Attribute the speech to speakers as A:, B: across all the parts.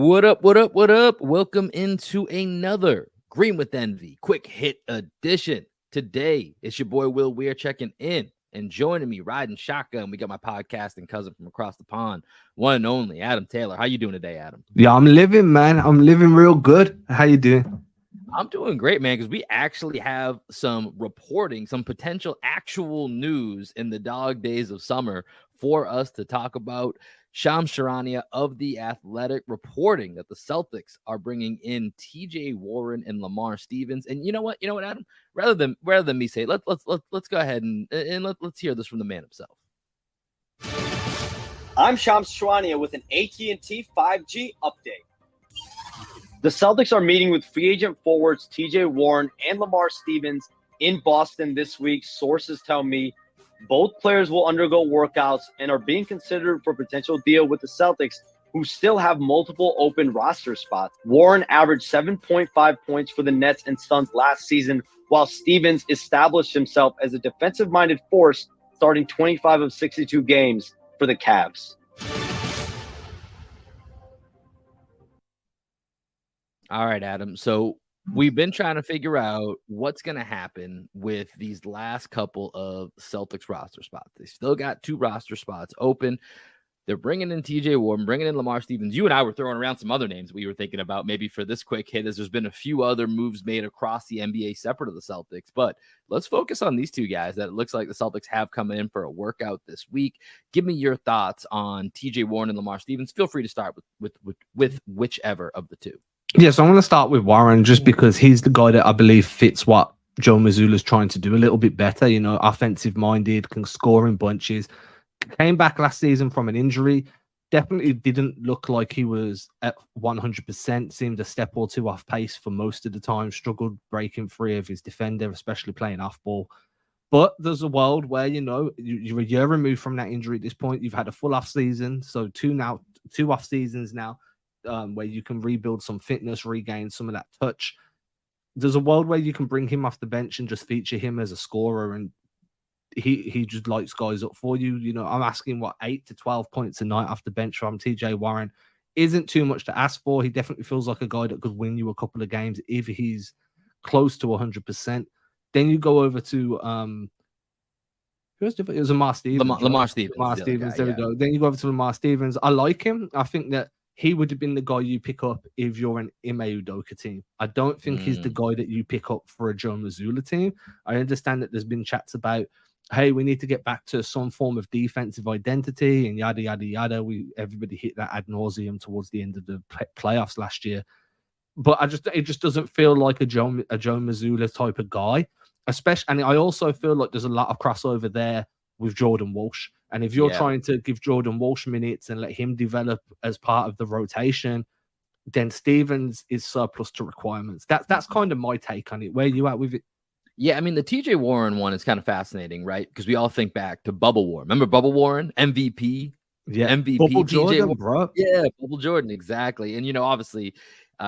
A: What up? What up? What up? Welcome into another Green with Envy quick hit edition. Today, it's your boy Will Weir checking in and joining me riding shotgun. We got my podcasting cousin from across the pond, one and only Adam Taylor. How you doing today, Adam?
B: Yeah, I'm living, man. I'm living real good. How you doing?
A: I'm doing great, man, because we actually have some reporting, some potential actual news in the dog days of summer for us to talk about. Charania of the Athletic reporting that the Celtics are bringing in TJ Warren and Lamar Stevens. And you know what, Adam? Rather than me say it, let's go ahead and let's hear this from the man himself.
C: I'm Shams Charania with an AT&T 5G update. The Celtics are meeting with free agent forwards TJ Warren and Lamar Stevens in Boston this week. Sources tell me both players will undergo workouts and are being considered for a potential deal with the Celtics, who still have multiple open roster spots. Warren averaged 7.5 points for the Nets and Suns last season, while Stevens established himself as a defensive-minded force, starting 25 of 62 games for the Cavs.
A: All right, Adam. So we've been trying to figure out what's going to happen with these last couple of Celtics roster spots. They still got 2 roster spots open. They're bringing in TJ Warren, bringing in Lamar Stevens. You and I were throwing around some other names we were thinking about maybe for this quick hit, as there's been a few other moves made across the NBA separate of the Celtics. But let's focus on these 2 guys that it looks like the Celtics have come in for a workout this week. Give me your thoughts on TJ Warren and Lamar Stevens. Feel free to start with whichever of the 2.
B: Yeah, so I'm going to start with Warren just because he's the guy that I believe fits what Joe Mazzulla's trying to do a little bit better. You know, offensive-minded, can score in bunches. Came back last season from an injury. Definitely didn't look like he was at 100%. Seemed a step or 2 off pace for most of the time. Struggled breaking free of his defender, especially playing off ball. But there's a world where, you know, you're a year removed from that injury at this point. You've had a full off season. So 2 off seasons now. Where you can rebuild some fitness, regain some of that touch. There's a world where you can bring him off the bench and just feature him as a scorer, and he just lights guys up for you. You know, I'm asking 8 to 12 points a night off the bench from TJ Warren. Isn't too much to ask for. He definitely feels like a guy that could win you a couple of games if he's close to 100%. Then you go over to it was Lamar Stevens.
A: Lamar Stevens.
B: Lamar Stevens. There we go. Then you go over to Lamar Stevens. I like him. I think that he would have been the guy you pick up if you're an Ime Udoka team. I don't think he's the guy that you pick up for a Joe Mazzulla team. I understand that there's been chats about, hey, we need to get back to some form of defensive identity and yada, yada, yada. Everybody hit that ad nauseum towards the end of the playoffs last year. But it just doesn't feel like a Joe Mazzulla type of guy. And I also feel like there's a lot of crossover there with Jordan Walsh. And if you're trying to give Jordan Walsh minutes and let him develop as part of the rotation, then Stevens is surplus to requirements. That's kind of my take on it. Where are you at with it?
A: Yeah, I mean, the TJ Warren one is kind of fascinating, right? Because we all think back to Bubble Warren. Remember Bubble Warren? MVP?
B: Yeah,
A: MVP.
B: Bubble
A: TJ
B: Jordan,
A: Warren.
B: bro.
A: Yeah, Bubble Jordan, exactly. And, you know, obviously,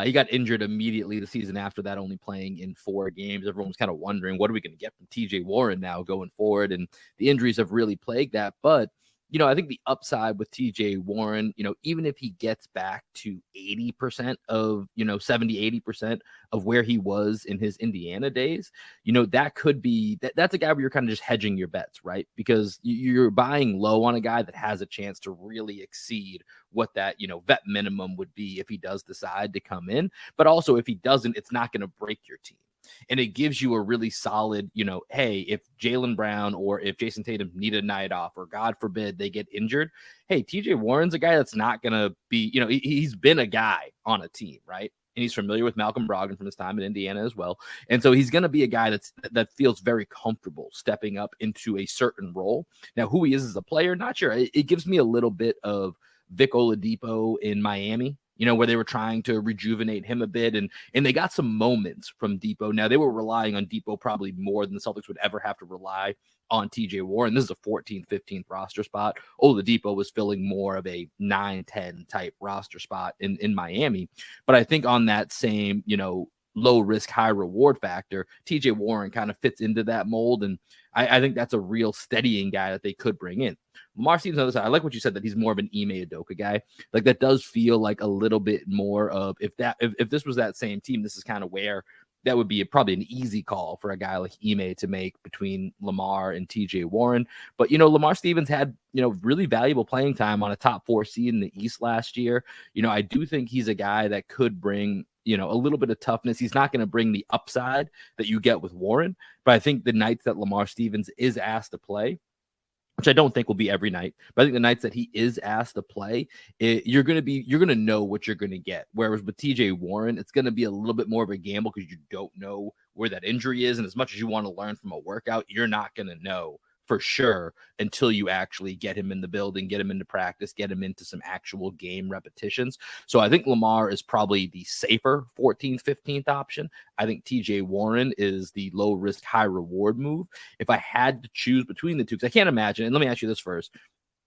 A: he got injured immediately the season after that, only playing in 4 games. Everyone was kind of wondering, what are we going to get from TJ Warren now going forward? And the injuries have really plagued that. But, you know, I think the upside with TJ Warren, you know, even if he gets back to 80% of, 70, 80% of where he was in his Indiana days, you know, that could be, that's a guy where you're kind of just hedging your bets, right? Because you're buying low on a guy that has a chance to really exceed what that, vet minimum would be if he does decide to come in. But also if he doesn't, it's not going to break your team. And it gives you a really solid, hey, if Jaylen Brown or if Jason Tatum need a night off, or God forbid they get injured, hey, TJ Warren's a guy that's not going to be, he's been a guy on a team, right? And he's familiar with Malcolm Brogdon from his time in Indiana as well. And so he's going to be a guy that feels very comfortable stepping up into a certain role. Now, who he is as a player, not sure. It gives me a little bit of Vic Oladipo in Miami, where they were trying to rejuvenate him a bit. And they got some moments from Depot. Now, they were relying on Depot probably more than the Celtics would ever have to rely on TJ Warren. This is a 14th, 15th roster spot. Oladipo was filling more of a 9-10 type roster spot in Miami. But I think on that same, low risk, high reward factor, TJ Warren kind of fits into that mold. And I think that's a real steadying guy that they could bring in. Lamar Stevens on the other side, I like what you said, that he's more of an Ime Udoka guy. Like, that does feel like a little bit more of, if this was that same team, this is kind of where that would be probably an easy call for a guy like Ime to make between Lamar and TJ Warren. But, Lamar Stevens had, really valuable playing time on a top 4 seed in the East last year. I do think he's a guy that could bring, a little bit of toughness. He's not going to bring the upside that you get with Warren, but I think the nights that Lamar Stevens is asked to play, which I don't think will be every night, but I think the nights that he is asked to play, you're going to know what you're going to get. Whereas with TJ Warren, it's going to be a little bit more of a gamble because you don't know where that injury is. And as much as you want to learn from a workout, you're not going to know for sure until you actually get him in the building, get him into practice, get him into some actual game repetitions. So I think Lamar is probably the safer 14th, 15th option. I think TJ Warren is the low risk, high reward move. If I had to choose between the two, because I can't imagine, and let me ask you this first.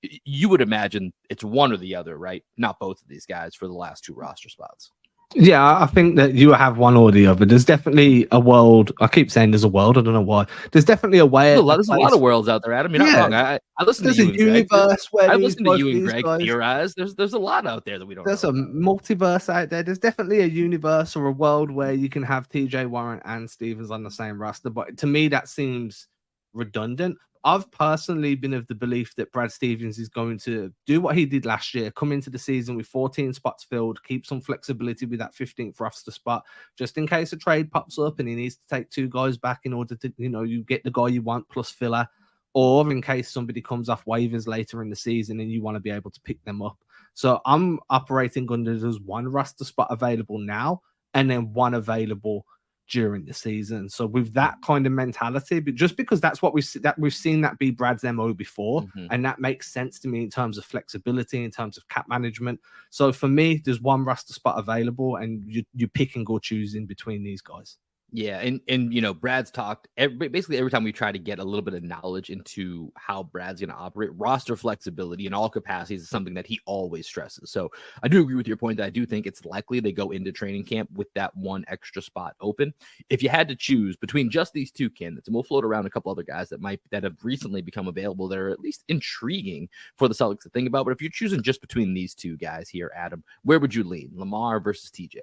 A: You would imagine it's one or the other, right? Not both of these guys for the last 2 roster spots.
B: Yeah, I think that you have one or the other. There's definitely a world. I keep saying there's a world. I don't know why. There's definitely a way.
A: There's a lot of worlds out there, Adam. You're not wrong. I listen to you and Greg. I listen to you and Greg theorize. There's a lot out there that we don't know.
B: There's a multiverse out there. There's definitely a universe or a world where you can have TJ Warren and Stevens on the same roster. But to me, that seems redundant. I've personally been of the belief that Brad Stevens is going to do what he did last year, come into the season with 14 spots filled, keep some flexibility with that 15th roster spot, just in case a trade pops up and he needs to take 2 guys back in order to, you get the guy you want plus filler, or in case somebody comes off waivers later in the season and you want to be able to pick them up. So I'm operating under there's 1 roster spot available now and then 1 available during the season. So with that kind of mentality, but just because that's what we've seen that be Brad's MO before, and that makes sense to me in terms of flexibility, in terms of cap management. So for me, there's 1 roster spot available, and you pick and go choose in between these guys.
A: Yeah, and Brad's talked basically every time we try to get a little bit of knowledge into how Brad's going to operate, roster flexibility in all capacities is something that he always stresses. So I do agree with your point that I do think it's likely they go into training camp with that 1 extra spot open. If you had to choose between just these 2 candidates, and we'll float around a couple other guys that have recently become available that are at least intriguing for the Celtics to think about, but if you're choosing just between these 2 guys here, Adam, where would you lean, Lamar versus TJ?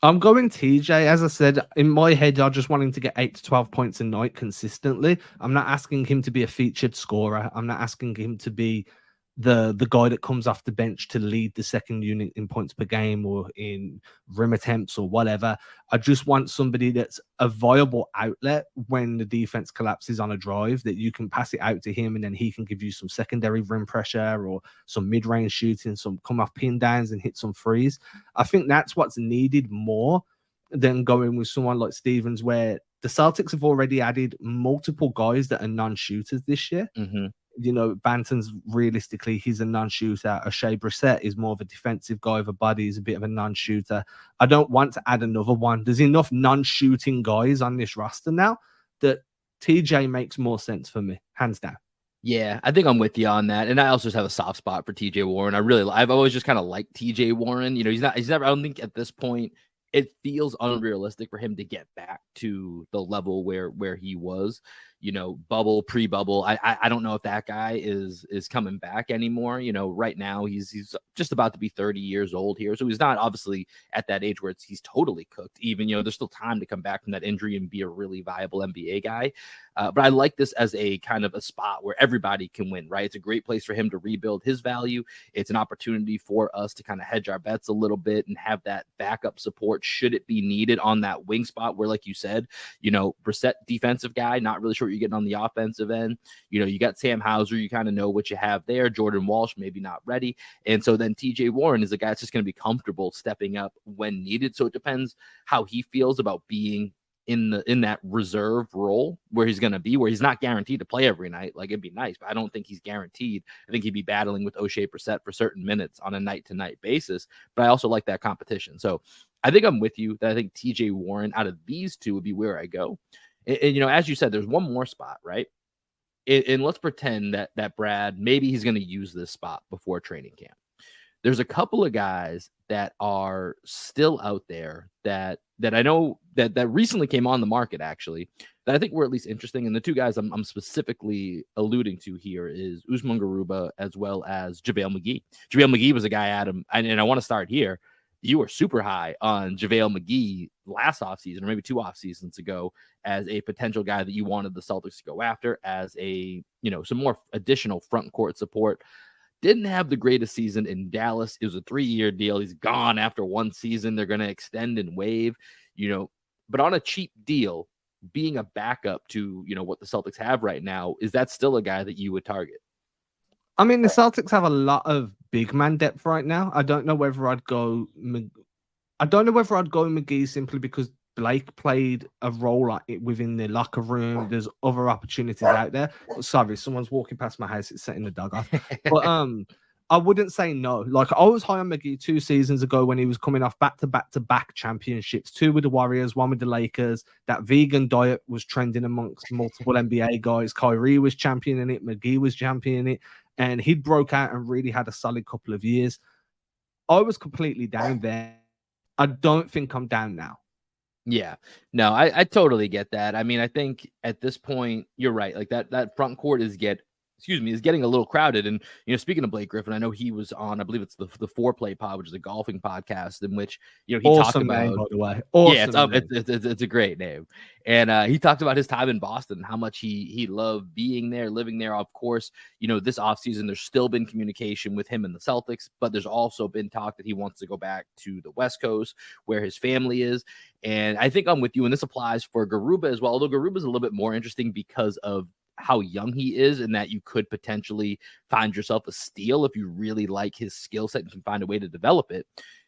B: I'm going TJ. As I said, in my head, I just want him to get 8 to 12 points a night consistently. I'm not asking him to be a featured scorer. I'm not asking him to be the guy that comes off the bench to lead the second unit in points per game or in rim attempts or whatever. I just want somebody that's a viable outlet when the defense collapses on a drive, that you can pass it out to him and then he can give you some secondary rim pressure or some mid-range shooting, some come off pin downs and hit some threes. I think that's what's needed more than going with someone like Stevens, where the Celtics have already added multiple guys that are non-shooters this year. Banton's realistically, he's a non-shooter. Oshae Brissett is more of a defensive guy with a body. He's a bit of a non-shooter. I don't want to add another one. There's enough non-shooting guys on this roster now that TJ makes more sense for me, hands down.
A: Yeah, I think I'm with you on that. And I also just have a soft spot for TJ Warren. I've always just kind of liked TJ Warren. He's never, I don't think at this point it feels unrealistic for him to get back to the level where he was, bubble, pre-bubble. I don't know if that guy is coming back anymore. Right now he's just about to be 30 years old here. So he's not obviously at that age where he's totally cooked. Even, there's still time to come back from that injury and be a really viable NBA guy. But I like this as a kind of a spot where everybody can win, right? It's a great place for him to rebuild his value. It's an opportunity for us to kind of hedge our bets a little bit and have that backup support should it be needed on that wing spot where, like you said, Brissett defensive guy, not really sure what you're getting on the offensive end. You got Sam Hauser, you kind of know what you have there. Jordan Walsh, maybe not ready. And so then TJ Warren is a guy that's just going to be comfortable stepping up when needed. So it depends how he feels about being in that reserve role where he's going to be, where he's not guaranteed to play every night. Like, it'd be nice, but I don't think he's guaranteed. I think he'd be battling with Oshae Brissett for certain minutes on a night-to-night basis, but I also like that competition. So I think I'm with you that I think TJ Warren out of these 2 would be where I go. And as you said, there's one more spot, right? And let's pretend that Brad, maybe he's going to use this spot before training camp. There's a couple of guys that are still out there that that I know that recently came on the market, actually, that I think were at least interesting. And the two guys I'm specifically alluding to here is Usman Garuba as well as JaVale McGee. JaVale McGee was a guy, Adam, and I want to start here. You were super high on JaVale McGee last offseason, or maybe 2 off seasons ago, as a potential guy that you wanted the Celtics to go after as a, some more additional front court support. Didn't have the greatest season in Dallas. It was a 3-year deal. He's gone after 1 season. They're going to extend and waive, but on a cheap deal, being a backup to, what the Celtics have right now, is that still a guy that you would target?
B: I mean, the Celtics have a lot of big man depth right now. I don't know whether I'd go McGee simply because Blake played a role within the locker room. There's other opportunities out there. Sorry, someone's walking past my house. It's setting the dog off. But I wouldn't say no. Like, I was high on McGee 2 seasons ago when he was coming off back-to-back championships, 2 with the Warriors, 1 with the Lakers. That vegan diet was trending amongst multiple NBA guys. Kyrie was championing it. McGee was championing it. And he broke out and really had a solid couple of years. I was completely down there. I don't think I'm down now.
A: Yeah, no, I totally get that. I mean, I think at this point, you're right. Like that front court is getting a little crowded. And, speaking of Blake Griffin, I know he was on, I believe it's the Foreplay Pod, which is a golfing podcast in which, he talked about,
B: name, by the way. Awesome,
A: yeah, it's a great name. And he talked about his time in Boston, how much he loved being there, living there. Of course, this offseason, there's still been communication with him and the Celtics, but there's also been talk that he wants to go back to the West Coast where his family is. And I think I'm with you, and this applies for Garuba as well, although Garuba is a little bit more interesting because of how young he is, and that you could potentially find yourself a steal if you really like his skill set and can find a way to develop it.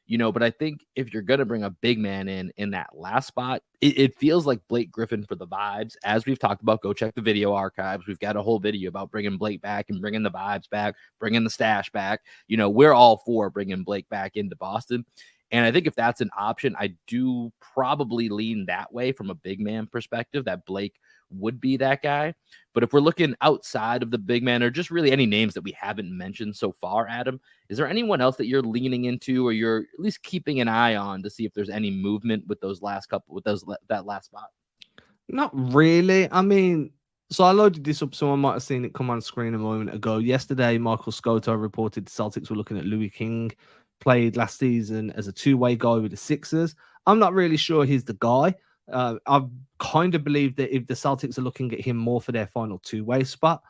A: But I think if you're going to bring a big man in that last spot, it feels like Blake Griffin for the vibes. As we've talked about, go check the video archives. We've got a whole video about bringing Blake back and bringing the vibes back, bringing the stash back. We're all for bringing Blake back into Boston. And I think if that's an option, I do probably lean that way from a big man perspective, that Blake would be that guy. But if we're looking outside of the big man, or just really any names that we haven't mentioned so far, Adam, is there anyone else that you're leaning into, or you're at least keeping an eye on to see if there's any movement with that last spot?
B: Not really. I mean, so I loaded this up. Someone might have seen it come on screen a moment ago. Yesterday, Michael Scotto reported the Celtics were looking at Louis King. Played last season as a 2-way guy with the Sixers. I'm not really sure he's the guy. I kind of believe that if the Celtics are looking at him more for their final 2-way spot.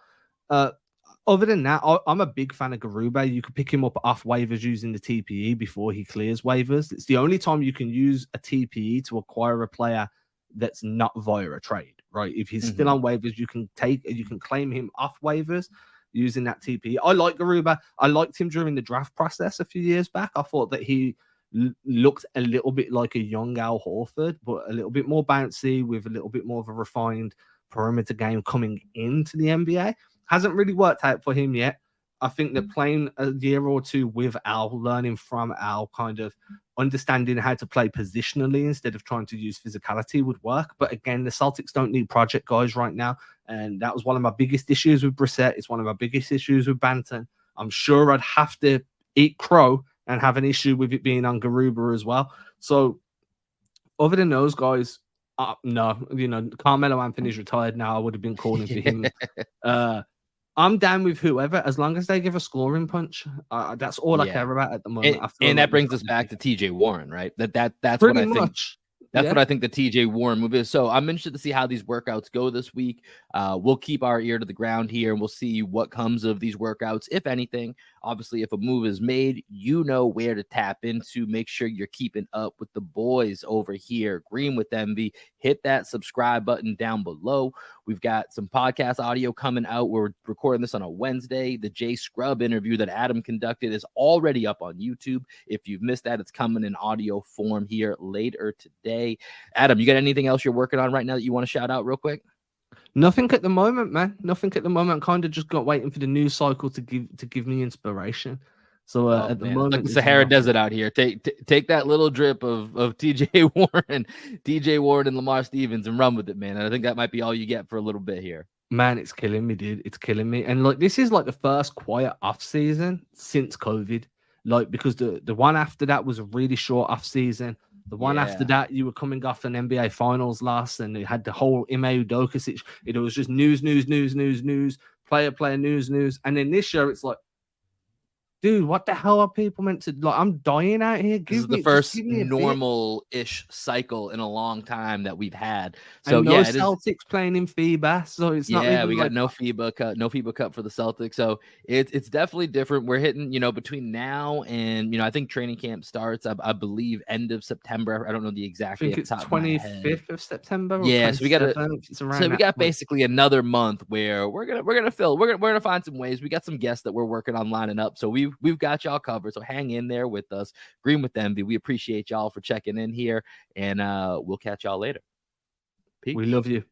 B: Other than that, I'm a big fan of Garuba. You could pick him up off waivers using the TPE before he clears waivers. It's the only time you can use a TPE to acquire a player that's not via a trade, right? If he's still on waivers, you can claim him off waivers using that TP. I like Garuba. I liked him during the draft process a few years back. I thought that he looked a little bit like a young Al Horford, but a little bit more bouncy with a little bit more of a refined perimeter game coming into the NBA. Hasn't really worked out for him yet. I think that playing a year or 2 with Al, learning from Al, kind of understanding how to play positionally instead of trying to use physicality would work. But again, the Celtics don't need project guys right now. And that was one of my biggest issues with Brissett. It's one of my biggest issues with Banton. I'm sure I'd have to eat crow and have an issue with it being on Garuba as well. So other than those guys, no, Carmelo Anthony's retired now. I would have been calling for him. I'm down with whoever, as long as they give a scoring punch. That's all I care about at the moment.
A: And that brings us back to TJ Warren, right? That's what I think. That's what I think the TJ Warren move is. So I'm interested to see how these workouts go this week. We'll keep our ear to the ground here, and we'll see what comes of these workouts, if anything. Obviously, if a move is made, you know where to tap into. Make sure you're keeping up with the boys over here. Green with Envy. Hit that subscribe button down below. We've got some podcast audio coming out. We're recording this on a Wednesday. The Jay Scrub interview that Adam conducted is already up on YouTube. If you've missed that, it's coming in audio form here later today. Adam, you got anything else you're working on right now that you want to shout out real quick?
B: Nothing at the moment, man. Nothing at the moment. I'm kind of just waiting for the news cycle to give me inspiration. So at the moment,
A: like the Sahara Desert out here. Take that little drip of TJ Warren and Lamar Stevens and run with it, man. And I think that might be all you get for a little bit here.
B: Man, it's killing me, dude. It's killing me. And this is the first quiet off season since COVID. Because the one after that was a really short off season. The one after that, you were coming off an NBA Finals loss, and it had the whole Ime Udoka. It was just news, player, news. And then this year, it's like, dude, what the hell are people meant to like? I'm dying out here.
A: This is the first normal-ish cycle in a long time that we've had. So
B: and no Celtics playing in FIBA, so it's not.
A: Yeah, we got no FIBA Cup for the Celtics. So it's definitely different. We're hitting, between now and I think training camp starts. I believe end of September. I don't know the exact.
B: I think it's 25th of September.
A: Yeah, so we got basically another month where we're gonna find some ways. We got some guests that we're working on lining up. So we've got y'all covered. So hang in there with us. Green with Envy. We appreciate y'all for checking in here, and we'll catch y'all later. Peace.
B: We love you.